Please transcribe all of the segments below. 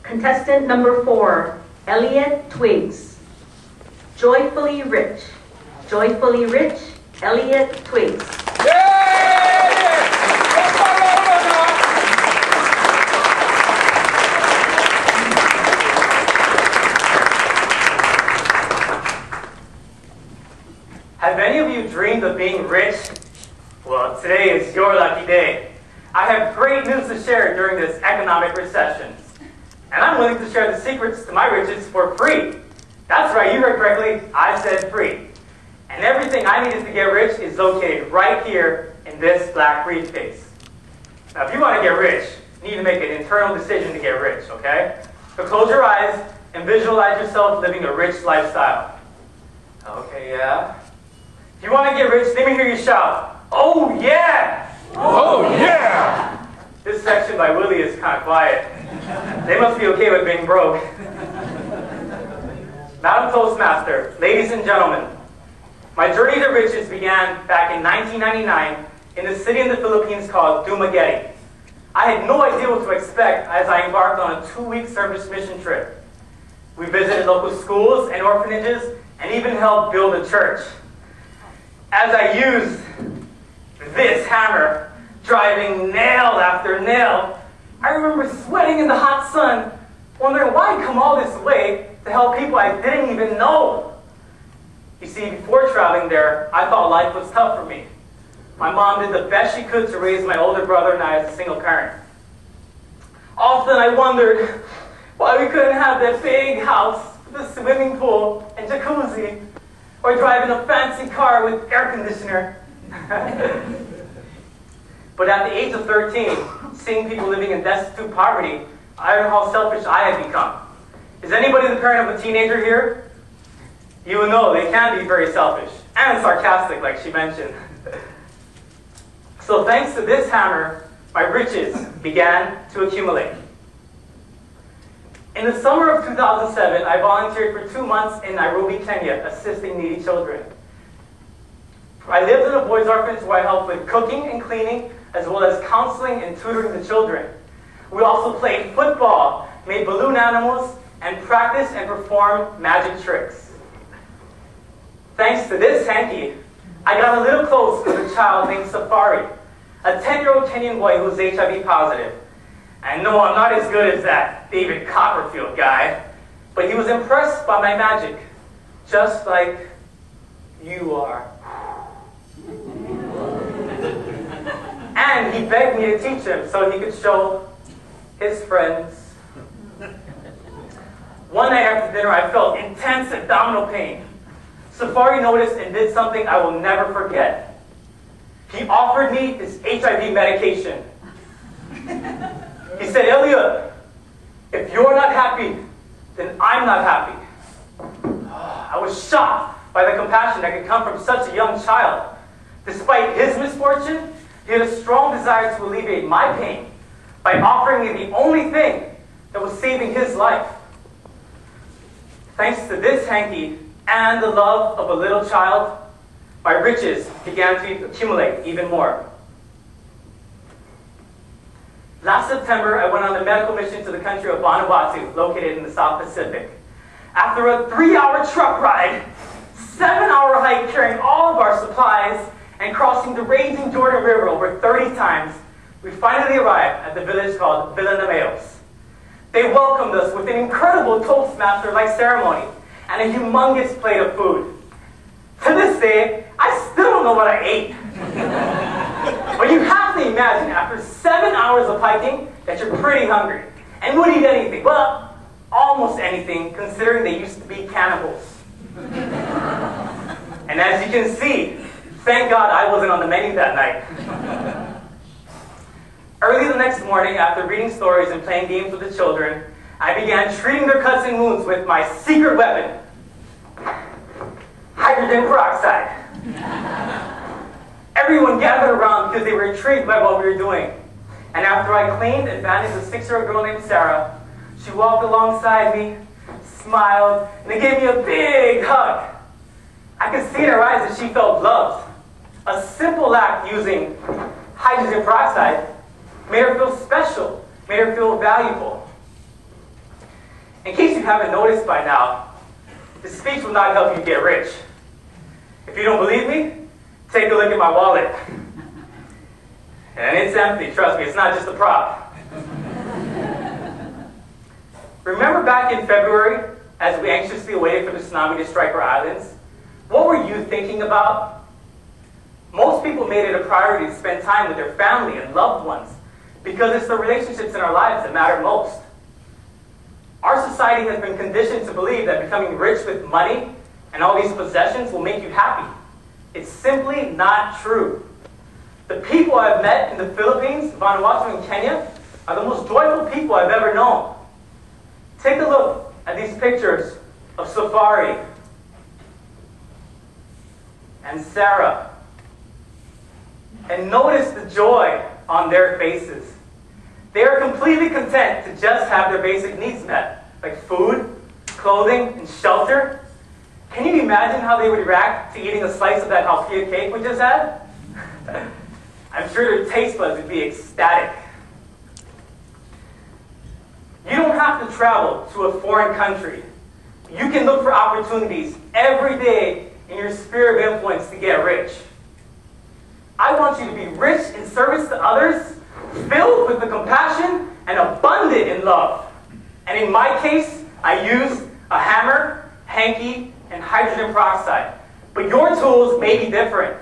Contestant number 4, Elliot Twiggs. Joyfully Rich. Joyfully Rich, Elliot Twiggs. Have any of you dreamed of being rich? Well, today is your lucky day. I have great news to share during this economic recession. And I'm willing to share the secrets to my riches for free. That's right, you heard correctly, I said free. And everything I needed to get rich is located right here in this black briefcase. Now, if you want to get rich, you need to make an internal decision to get rich, okay? So close your eyes and visualize yourself living a rich lifestyle. Okay, yeah. If you want to get rich, let me hear you shout, "Oh yeah!" Oh yeah! This section by Willie is kind of quiet. They must be okay with being broke. Madam Toastmaster, ladies and gentlemen, my journey to riches began back in 1999 in a city in the Philippines called Dumaguete. I had no idea what to expect as I embarked on a 2-week service mission trip. We visited local schools and orphanages and even helped build a church. As I used this hammer, driving nail after nail, I remember sweating in the hot sun, wondering why I'd come all this way to help people I didn't even know. You see, before traveling there, I thought life was tough for me. My mom did the best she could to raise my older brother and I as a single parent. Often I wondered why we couldn't have that big house with a swimming pool and jacuzzi, or driving a fancy car with air conditioner. But at the age of 13, seeing people living in destitute poverty, I learned how selfish I had become. Is anybody the parent of a teenager here? You will know they can be very selfish and sarcastic, like she mentioned. So thanks to this hammer, my riches began to accumulate. In the summer of 2007, I volunteered for 2 months in Nairobi, Kenya, assisting needy children. I lived in a boys' orphanage where I helped with cooking and cleaning, as well as counseling and tutoring the children. We also played football, made balloon animals, and practiced and performed magic tricks. Thanks to this hanky, I got a little close with a child named Safari, a 10-year-old Kenyan boy who's HIV positive. And no, I'm not as good as that David Copperfield guy, but he was impressed by my magic, just like you are. And he begged me to teach him so he could show his friends. One night after dinner, I felt intense abdominal pain. Safari noticed and did something I will never forget. He offered me his HIV medication. He said, "Elliot, if you're not happy, then I'm not happy." I was shocked by the compassion that could come from such a young child. Despite his misfortune, he had a strong desire to alleviate my pain by offering me the only thing that was saving his life. Thanks to this hanky and the love of a little child, my riches began to accumulate even more. Last September, I went on a medical mission to the country of Vanuatu, located in the South Pacific. After a 3-hour truck ride, 7-hour hike carrying all of our supplies, and crossing the raging Jordan River over 30 times, we finally arrived at the village called Villanameyos. They welcomed us with an incredible Toastmaster-like ceremony and a humongous plate of food. To this day, I still don't know what I ate. But you have to imagine, after 7 hours of hiking, that you're pretty hungry and would eat anything. Well, almost anything, considering they used to be cannibals. And as you can see, thank God I wasn't on the menu that night. Early the next morning, after reading stories and playing games with the children, I began treating their cuts and wounds with my secret weapon, hydrogen peroxide. Everyone gathered around because they were intrigued by what we were doing. And after I cleaned and bandaged a 6-year-old girl named Sarah, she walked alongside me, smiled, and they gave me a big hug. I could see in her eyes that she felt loved. A simple act using hydrogen peroxide made her feel special, made her feel valuable. haven't noticed by now, this speech will not help you get rich. If you don't believe me, take a look at my wallet. And it's empty, trust me, it's not just a prop. Remember back in February, as we anxiously waited for the tsunami to strike our islands? What were you thinking about? Most people made it a priority to spend time with their family and loved ones because it's the relationships in our lives that matter most. Our society has been conditioned to believe that becoming rich with money and all these possessions will make you happy. It's simply not true. The people I've met in the Philippines, Vanuatu, and Kenya are the most joyful people I've ever known. Take a look at these pictures of Safari and Sarah and notice the joy on their faces. They are completely content to just have their basic needs met, like food, clothing, and shelter. Can you imagine how they would react to eating a slice of that halpia cake we just had? I'm sure their taste buds would be ecstatic. You don't have to travel to a foreign country. You can look for opportunities every day in your sphere of influence to get rich. I want you to be rich in service to others, filled with the compassion, and abundant in love. And in my case, I use a hammer, hanky, and hydrogen peroxide. But your tools may be different.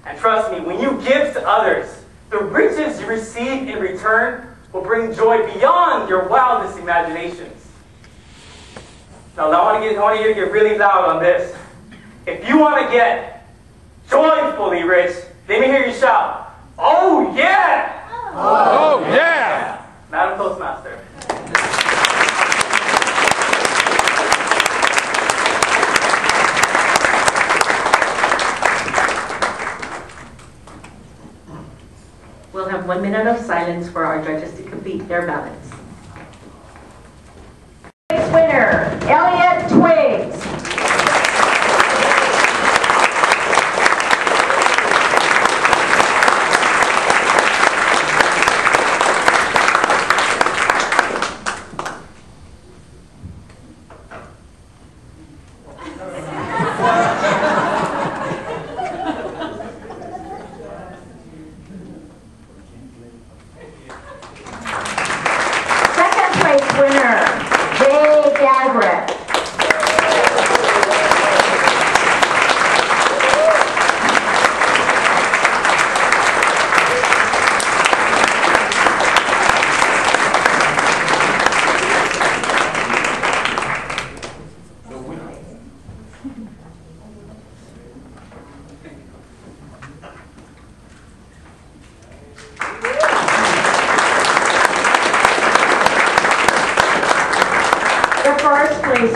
And trust me, when you give to others, the riches you receive in return will bring joy beyond your wildest imaginations. Now, I want you to get really loud on this. If you want to get joyfully rich, let me hear you shout, "Oh yeah!" Oh, yeah! Madam Toastmaster. We'll have 1 minute of silence for our judges to complete their ballots. Winner, Elliot Twigs.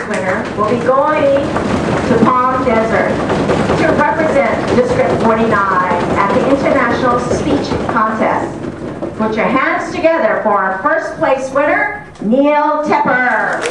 Winner will be going to Palm Desert to represent District 49 at the International Speech Contest. Put your hands together for our first place winner, Neil Tepper.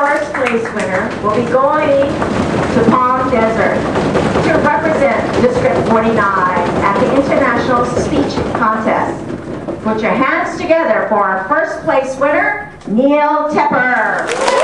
first place winner will be going to Palm Desert to represent District 49 at the International Speech Contest. Put your hands together for our first place winner, Neil Tepper.